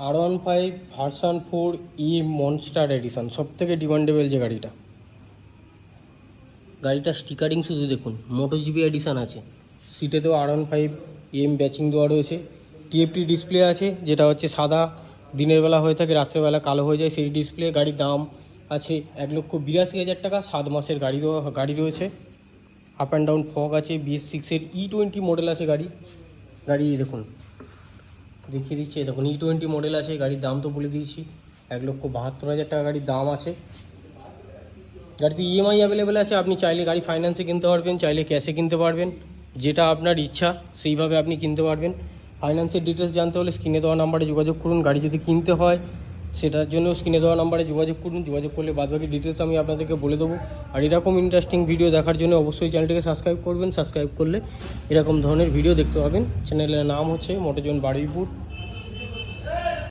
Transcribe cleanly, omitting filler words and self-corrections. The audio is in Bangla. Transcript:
R15 ভার্সন 4 ই মনস্টার এডিশন, সব থেকে ডিমান্ডেবল যে গাড়িটা স্টিকারিং শুধু দেখুন, মোটোজিবি এডিশন আছে। সিটেতেও R15 এম ব্যাচিং দেওয়া রয়েছে। টিএফটি ডিসপ্লে আছে, যেটা হচ্ছে সাদা, দিনের বেলা হয়ে থাকে, রাত্রেবেলা কালো হয়ে যায় সেই ডিসপ্লে। গাড়ির দাম আছে 1,82,000 টাকা। 7 মাসের গাড়ি রয়েছে। আপ অ্যান্ড ডাউন ফগ আছে। BS6-এর E20 মডেল আছে গাড়ি দেখুন, দেখিয়ে দিচ্ছি। দেখুন E20 মডেল আছে। গাড়ির দাম তো বলে দিয়েছি, 1,72,000 টাকা গাড়ির দাম আছে। গাড়িতে ইএমআই অ্যাভেলেবেল আছে। আপনি চাইলে গাড়ি ফাইন্যান্সে কিনতে পারবেন, চাইলে ক্যাশে কিনতে পারবেন, যেটা আপনার ইচ্ছা সেইভাবে আপনি কিনতে পারবেন। ফাইন্যান্সের ডিটেলস জানতে হলে স্ক্রিনে দেওয়া নাম্বারে যোগাযোগ করুন। গাড়ি যদি কিনতে হয় সেটার জন্য স্ক্রিনে দেওয়া নাম্বারে যোগাযোগ করুন। যোগাযোগ করলে বাদবাকি ডিটেলস আমি আপনাদেরকে বলে দেবো। আর এরকম ইন্টারেস্টিং ভিডিও দেখার জন্য অবশ্যই চ্যানেলটিকে সাবস্ক্রাইব করবেন। সাবস্ক্রাইব করলে এরকম ধরনের ভিডিও দেখতে পাবেন। চ্যানেলের নাম হচ্ছে মোটোজন বারুইপুর।